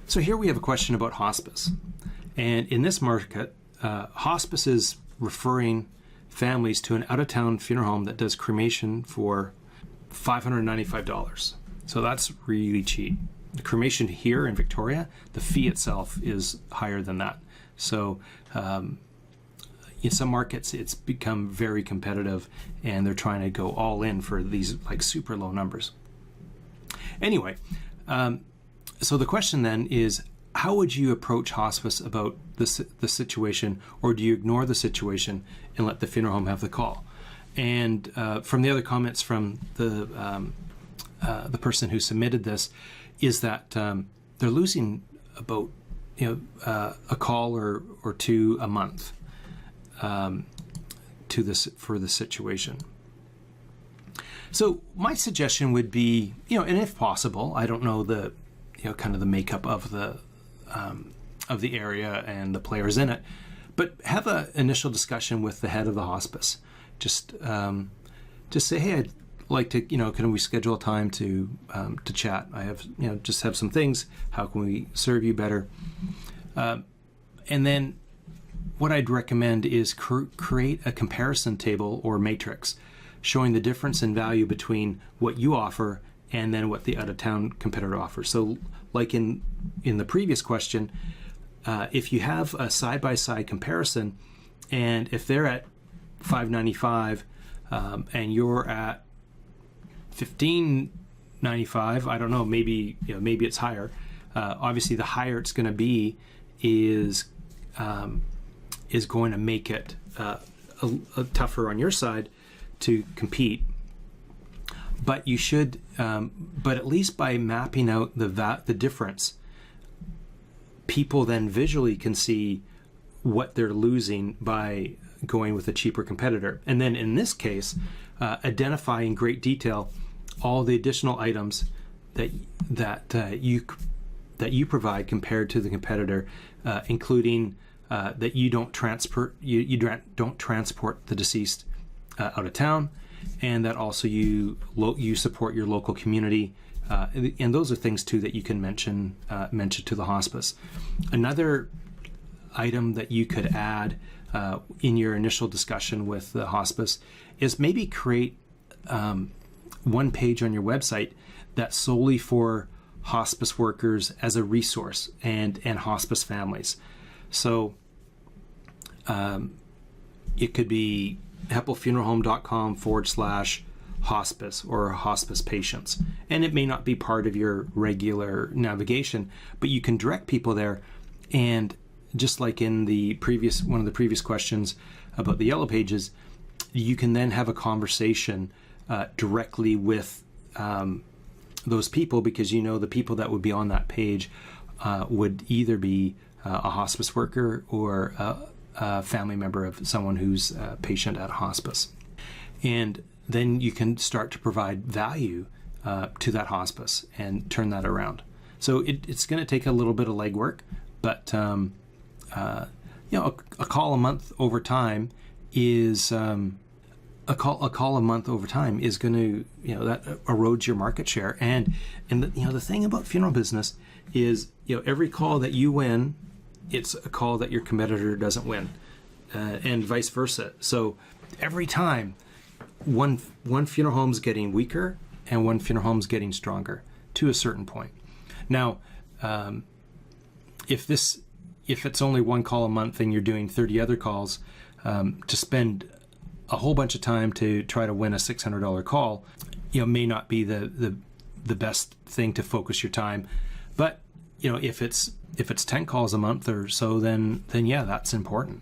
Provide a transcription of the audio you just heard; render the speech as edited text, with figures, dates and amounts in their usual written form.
So here we have a question about hospice. And in this market, hospice is referring families to an out-of-town funeral home that does cremation for $595. So that's really cheap. The cremation here in Victoria, the fee itself is higher than that. So in some markets, it's become very competitive, and they're trying to go all in for these like super low numbers. Anyway, so the question then is, how would you approach hospice about the situation, or do you ignore the situation and let the funeral home have the call? And from the other comments from the person who submitted this, is that they're losing about a call or two a month to this for the situation. So my suggestion would be, and if possible, I don't know the kind of the makeup of the area and the players in it, but have an initial discussion with the head of the hospice. Just say, hey, I'd like to, can we schedule a time to chat? I have, just have some things. How can we serve you better? And then what I'd recommend is create a comparison table or matrix showing the difference in value between what you offer and then what the out-of-town competitor offers. So like in the previous question, if you have a side-by-side comparison, and if they're at $595 and you're at $1595, I don't know, maybe it's higher. Obviously, the higher it's going to be is going to make it tougher on your side to compete. But you should, but at least by mapping out the difference, people then visually can see what they're losing by going with a cheaper competitor. And then in this case, identify in great detail all the additional items that you provide compared to the competitor, including that you don't transport the deceased out of town, and that also you support your local community, and those are things too that you can mention to the hospice. Another item that you could add in your initial discussion with the hospice is maybe create one page on your website that's solely for hospice workers as a resource and hospice families. So it could be heppellfuneralhome.com/hospice or hospice patients. And it may not be part of your regular navigation, but you can direct people there. And just like in one of the previous questions about the yellow pages, you can then have a conversation directly with those people, because the people that would be on that page would either be a hospice worker or a family member of someone who's a patient at hospice. And then you can start to provide value to that hospice and turn that around. So it's going to take a little bit of legwork, but a call a month over time is going to that erodes your market share. And the thing about funeral business is every call that you win, it's a call that your competitor doesn't win, and vice versa. So every time one funeral home's getting weaker and one funeral home's getting stronger to a certain point. Now, if it's only one call a month and you're doing 30 other calls, to spend a whole bunch of time to try to win a $600 call, may not be the best thing to focus your time. But if it's 10 calls a month or so, then yeah, that's important.